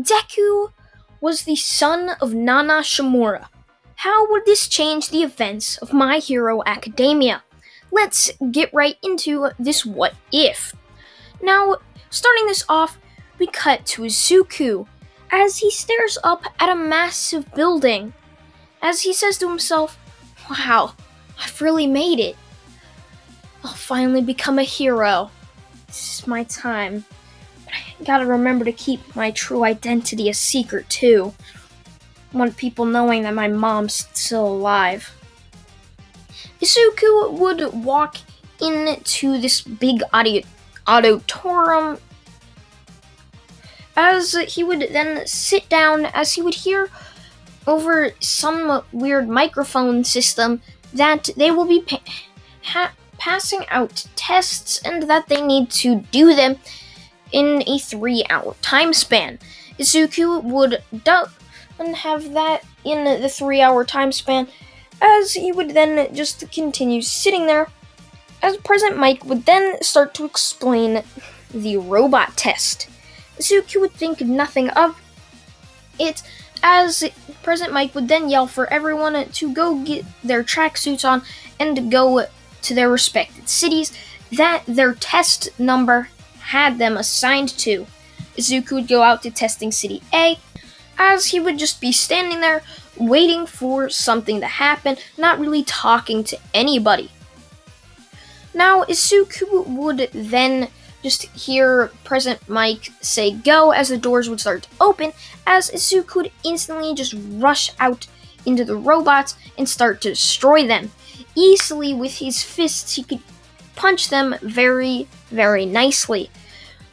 Deku was the son of Nana Shimura. How would this change the events of My Hero Academia? Let's get right into this what if. Now, starting this off, we cut to Izuku as he stares up at a massive building. As he says to himself, "Wow, I've really made it. I'll finally become a hero. This is my time. But I gotta remember to keep my true identity a secret too. I want people knowing that my mom's still alive." Izuku would walk into this big auditorium as he would then sit down as he would hear over some weird microphone system that they will be passing out tests and that they need to do them in a 3-hour time span. Izuku would have that in the 3-hour time span as he would then just continue sitting there as President Mike would then start to explain the robot test. Izuku would think nothing of it as President Mike would then yell for everyone to go get their tracksuits on and go to their respected cities that their test number had them assigned to. Izuku would go out to testing city A as he would just be standing there waiting for something to happen, not really talking to anybody. Now, Izuku would then just hear President Mike say go as the doors would start to open, as Izuku would instantly just rush out into the robots and start to destroy them. Easily with his fists, he could punch them very, very nicely.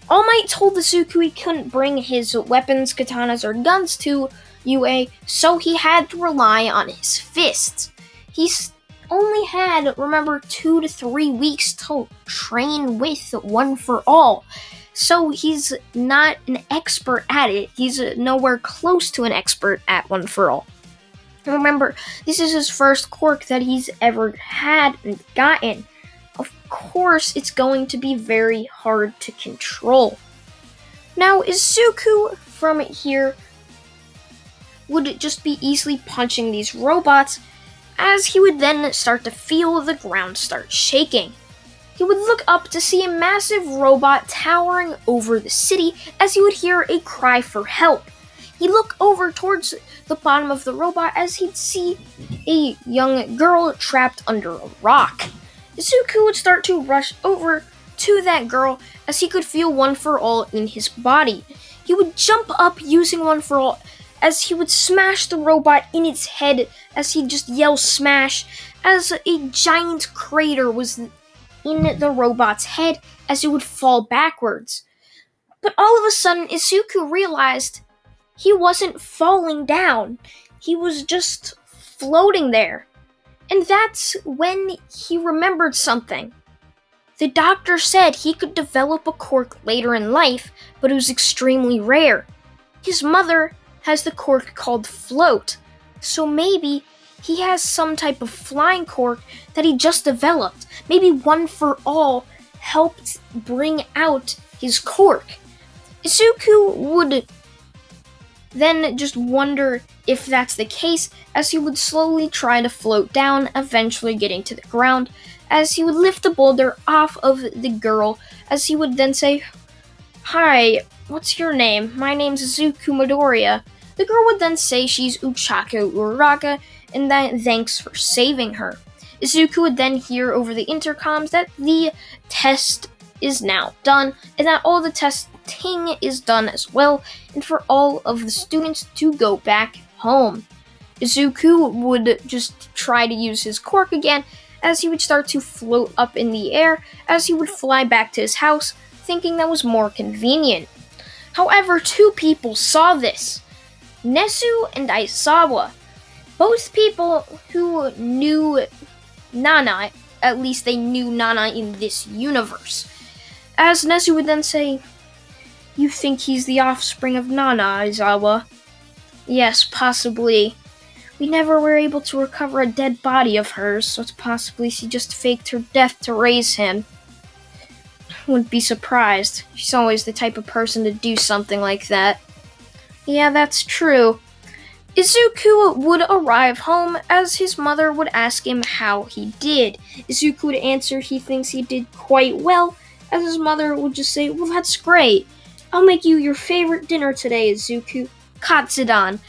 All Might told Izuku he couldn't bring his weapons, katanas, or guns to UA, so he had to rely on his fists. He's only had, remember, 2 to 3 weeks to train with One for All. So he's not an expert at it. He's nowhere close to an expert at One for All. Remember, this is his first quirk that he's ever had and gotten. Of course, it's going to be very hard to control. Now, Izuku from here would just be easily punching these robots as he would then start to feel the ground start shaking. He would look up to see a massive robot towering over the city as he would hear a cry for help. He'd look over towards the bottom of the robot as he'd see a young girl trapped under a rock. Izuku would start to rush over to that girl as he could feel One for All in his body. He would jump up using One for All as he would smash the robot in its head as he'd just yell smash as a giant crater was in the robot's head as it would fall backwards. But all of a sudden, Izuku realized he wasn't falling down. He was just floating there. And that's when he remembered something. The doctor said he could develop a quirk later in life, but it was extremely rare. His mother has the quirk called Float, so maybe he has some type of flying quirk that he just developed. Maybe One for All helped bring out his quirk. Izuku would then just wonder if that's the case as he would slowly try to float down, eventually getting to the ground, as he would lift the boulder off of the girl, as he would then say, "Hi, what's your name? My name's Izuku Midoriya." The girl would then say she's Uchako Uraraka, and that thanks for saving her. Izuku would then hear over the intercoms that the test is now done, and that all the testing is done as well, and for all of the students to go back home. Izuku would just try to use his quirk again, as he would start to float up in the air, as he would fly back to his house, thinking that was more convenient. However, 2 people saw this. Nezu and Aizawa. Both people who knew Nana, at least they knew Nana in this universe. As Nezu would then say, "You think he's the offspring of Nana, Aizawa?" "Yes, possibly. We never were able to recover a dead body of hers, so it's possibly she just faked her death to raise him." "Wouldn't be surprised. She's always the type of person to do something like that." Yeah, that's true. Izuku would arrive home as his mother would ask him how he did. Izuku would answer he thinks he did quite well, as his mother would just say, "Well, that's great. I'll make you your favorite dinner today, Izuku. Katsudan."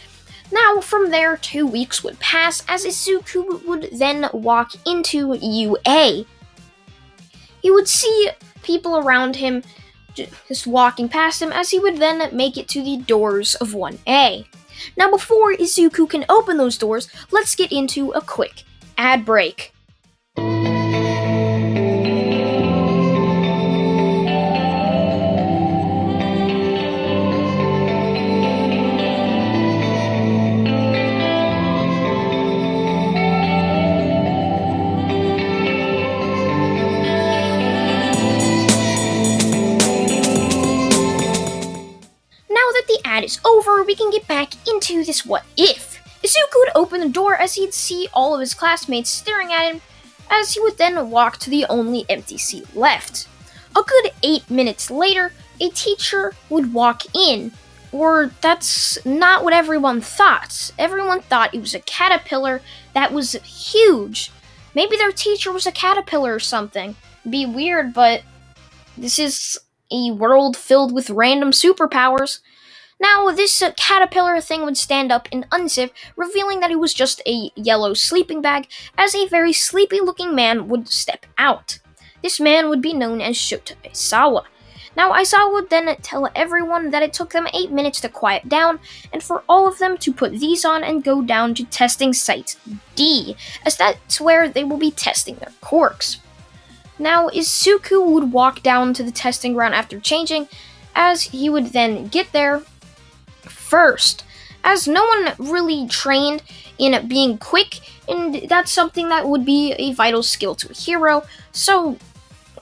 Now, from there, 2 weeks would pass as Izuku would then walk into UA. He would see people around him just walking past him as he would then make it to the doors of 1A. Now, before Izuku can open those doors, let's get into a quick ad break. Now that the ad is over, we can get back into this what if. Izuku would open the door as he'd see all of his classmates staring at him, as he would then walk to the only empty seat left. A good 8 minutes later, a teacher would walk in. Or that's not what everyone thought. Everyone thought it was a caterpillar that was huge. Maybe their teacher was a caterpillar or something. It'd be weird, but this is a world filled with random superpowers. Now, this caterpillar thing would stand up and unzip, revealing that it was just a yellow sleeping bag, as a very sleepy looking man would step out. This man would be known as Shota Aizawa. Now, Aizawa would then tell everyone that it took them 8 minutes to quiet down, and for all of them to put these on and go down to testing site D, as that's where they will be testing their quirks. Now, Izuku would walk down to the testing ground after changing, as he would then get there first, as no one really trained in being quick, and that's something that would be a vital skill to a hero, so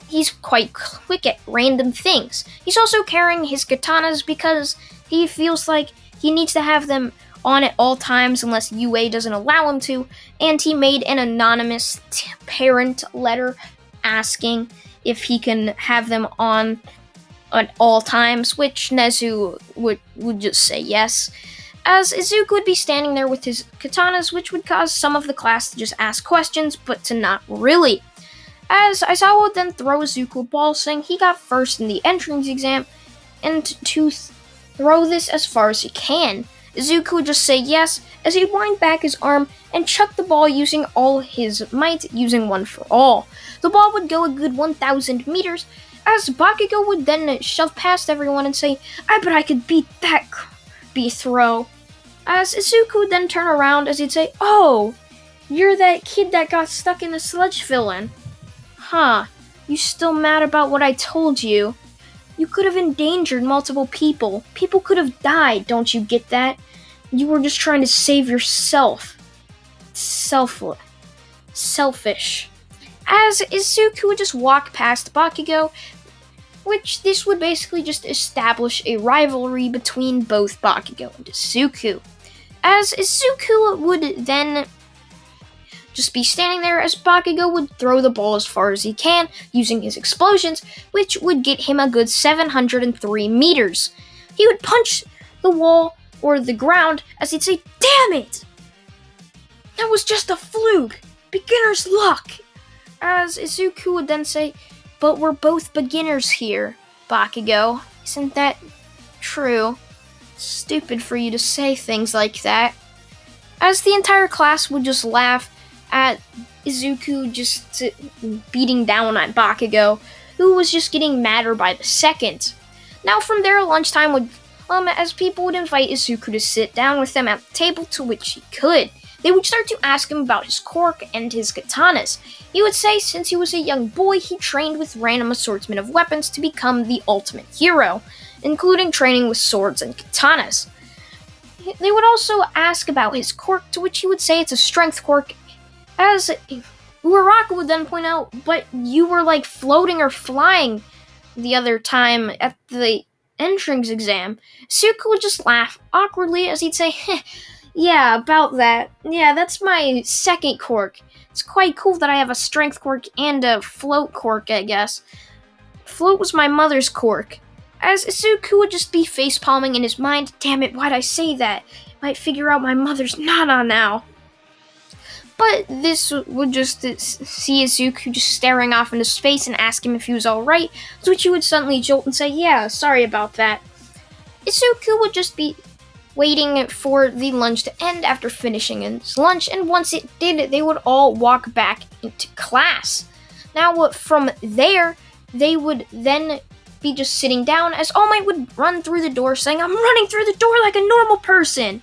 he's quite quick at random things. He's also carrying his katanas because he feels like he needs to have them on at all times unless UA doesn't allow him to, and he made an anonymous parent letter asking if he can have them on at all times, which Nezu would just say yes, as Izuku would be standing there with his katanas, which would cause some of the class to just ask questions, but to not really. As Aizawa would then throw Izuku a ball, saying he got first in the entrance exam, and to throw this as far as he can. Izuku would just say yes, as he'd wind back his arm and chuck the ball using all his might, using one for all. The ball would go a good 1,000 meters, as Bakugo would then shove past everyone and say, "I bet I could beat that throw." As Izuku would then turn around as he'd say, "Oh, you're that kid that got stuck in the sludge fill-in. Huh, you still mad about what I told you? You could have endangered multiple people. People could have died, don't you get that? You were just trying to save yourself. Selfish." As Izuku would just walk past Bakugo, which this would basically just establish a rivalry between both Bakugo and Izuku. As Izuku would then just be standing there as Bakugo would throw the ball as far as he can using his explosions, which would get him a good 703 meters. He would punch the wall or the ground as he'd say, "Damn it! That was just a fluke. Beginner's luck." As Izuku would then say, "But we're both beginners here, Bakugo. Isn't that true? Stupid for you to say things like that." As the entire class would just laugh at Izuku just beating down at Bakugo, who was just getting madder by the second. Now from there, lunchtime would as people would invite Izuku to sit down with them at the table, to which he could. They would start to ask him about his quirk and his katanas. He would say since he was a young boy, he trained with random assortment of weapons to become the ultimate hero, including training with swords and katanas. They would also ask about his quirk, to which he would say it's a strength quirk, as Uraraka would then point out, "But you were like floating or flying the other time at the entrance exam." Suku would just laugh awkwardly as he'd say, "Yeah, about that. Yeah, that's my second quirk. It's quite cool that I have a strength quirk and a float quirk, I guess. Float was my mother's quirk. as Izuku would just be facepalming in his mind. Damn it, why'd I say that? Might figure out my mother's Nana now. But this would just see Izuku just staring off into space and ask him if he was alright, to which he would suddenly jolt and say, yeah, sorry about that. Izuku would just be waiting for the lunch to end after finishing his lunch, and once it did, they would all walk back into class. Now, from there, they would then be just sitting down as All Might would run through the door saying, I'm running through the door like a normal person.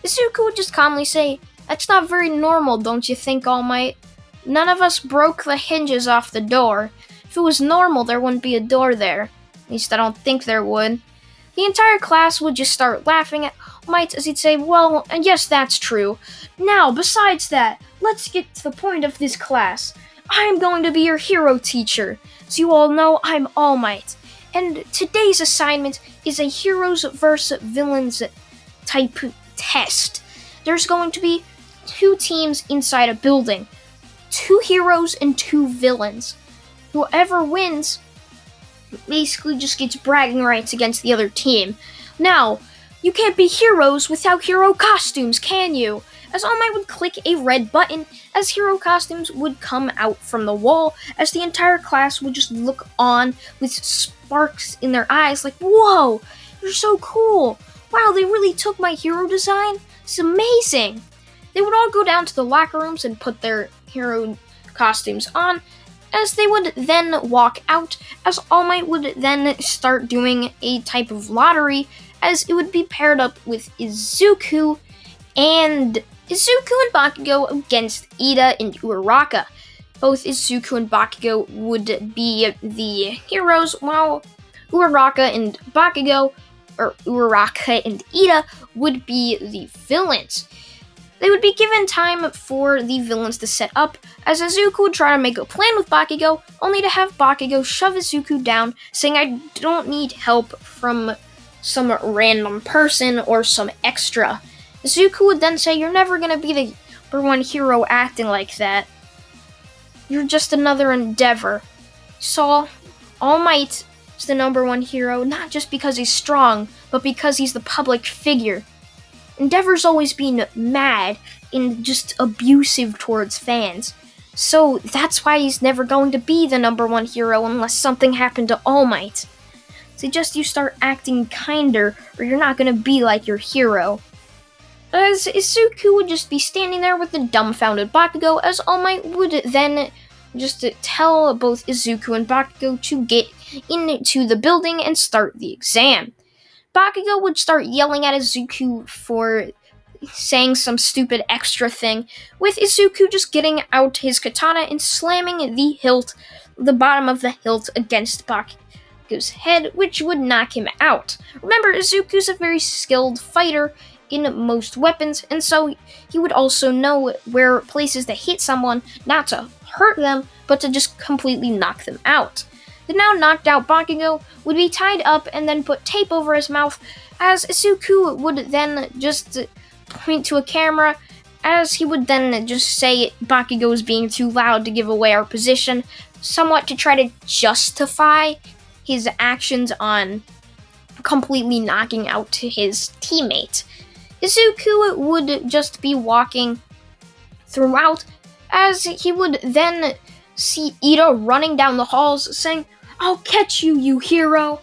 Izuku would just calmly say, that's not very normal, don't you think, All Might? None of us broke the hinges off the door. If it was normal, there wouldn't be a door there. At least I don't think there would. The entire class would just start laughing at All Might as he'd say, well, yes, that's true. Now, besides that, let's get to the point of this class. I'm going to be your hero teacher. As you all know, I'm All Might. And today's assignment is a heroes versus villains type test. There's going to be 2 teams inside a building. 2 heroes and 2 villains. Whoever wins basically just gets bragging rights against the other team. Now, you can't be heroes without hero costumes, can you? As All Might would click a red button, as hero costumes would come out from the wall, as the entire class would just look on with sparks in their eyes like, whoa, you're so cool. Wow, they really took my hero design? It's amazing. They would all go down to the locker rooms and put their hero costumes on, as they would then walk out, as All Might would then start doing a type of lottery, as it would be paired up with Izuku and Bakugo against Ida and Uraraka. Both Izuku and Bakugo would be the heroes, while Uraraka and Ida would be the villains. They would be given time for the villains to set up, as Izuku would try to make a plan with Bakugo, only to have Bakugo shove Izuku down, saying I don't need help from some random person or some extra. Izuku would then say, you're never going to be the #1 hero acting like that. You're just another endeavor. So, All Might is the #1 hero, not just because he's strong, but because he's the public figure. Endeavor's always been mad and just abusive towards fans. So that's why he's never going to be the #1 hero unless something happened to All Might. Suggest you start acting kinder or you're not going to be like your hero. As Izuku would just be standing there with the dumbfounded Bakugo, as All Might would then just tell both Izuku and Bakugo to get into the building and start the exam. Bakugo would start yelling at Izuku for saying some stupid extra thing, with Izuku just getting out his katana and slamming the bottom of the hilt against Bakugo's head, which would knock him out. Remember, Izuku's a very skilled fighter in most weapons, and so he would also know where places to hit someone, not to hurt them, but to just completely knock them out. The now knocked out Bakugo would be tied up and then put tape over his mouth, as Izuku would then just point to a camera, as he would then just say Bakugo is being too loud to give away our position, somewhat to try to justify his actions on completely knocking out his teammate. Izuku would just be walking throughout, as he would then see Ida running down the halls saying, I'll catch you, you hero!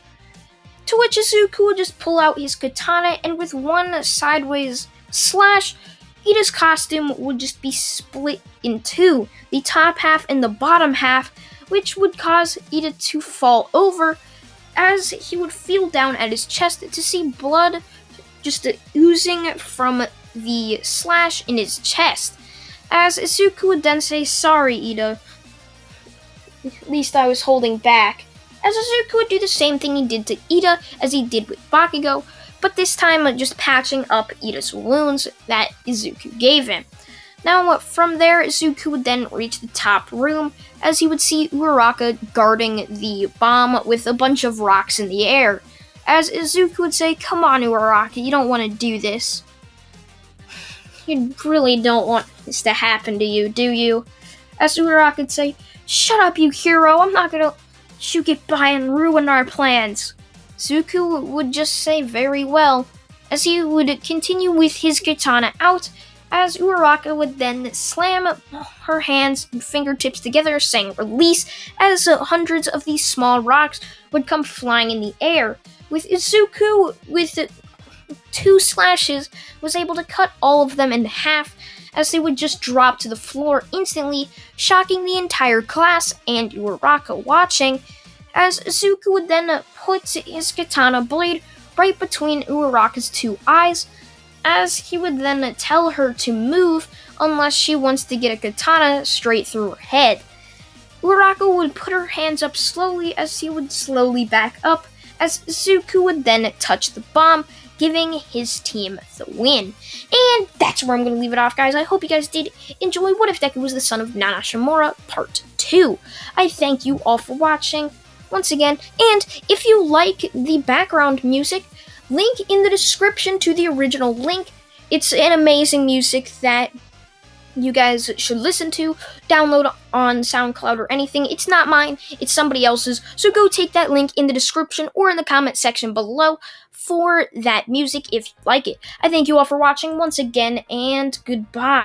To which Izuku would just pull out his katana, and with one sideways slash, Ida's costume would just be split in 2, the top half and the bottom half, which would cause Ida to fall over, as he would feel down at his chest to see blood just oozing from the slash in his chest. As Izuku would then say, sorry, Ida. At least I was holding back. As Izuku would do the same thing he did to Ida as he did with Bakugo, but this time just patching up Ida's wounds that Izuku gave him. Now, from there, Izuku would then reach the top room, as he would see Uraraka guarding the bomb with a bunch of rocks in the air. As Izuku would say, come on, Uraraka, you don't want to do this. You really don't want this to happen to you, do you? As Uraraka would say, shut up, you hero, I'm not gonna let you get by and ruin our plans. Zuko would just say very well, as he would continue with his katana out, as Uraraka would then slam her hands and fingertips together, saying release, as hundreds of these small rocks would come flying in the air. With Zuko, with 2 slashes, was able to cut all of them in half, as they would just drop to the floor instantly, shocking the entire class and Uraraka watching, as Zuko would then put his katana blade right between Uraraka's 2 eyes, as he would then tell her to move unless she wants to get a katana straight through her head. Uraraka would put her hands up slowly as he would slowly back up, as Zuko would then touch the bomb, giving his team the win. And that's where I'm going to leave it off, guys. I hope you guys did enjoy What If Deku Was the Son of Nana Shimura Part 2. I thank you all for watching once again, and if you like the background music, link in the description to the original link. It's an amazing music that you guys should listen to, download on SoundCloud or anything. It's not mine, it's somebody else's, so go take that link in the description or in the comment section below for that music if you like it. I thank you all for watching once again, and goodbye.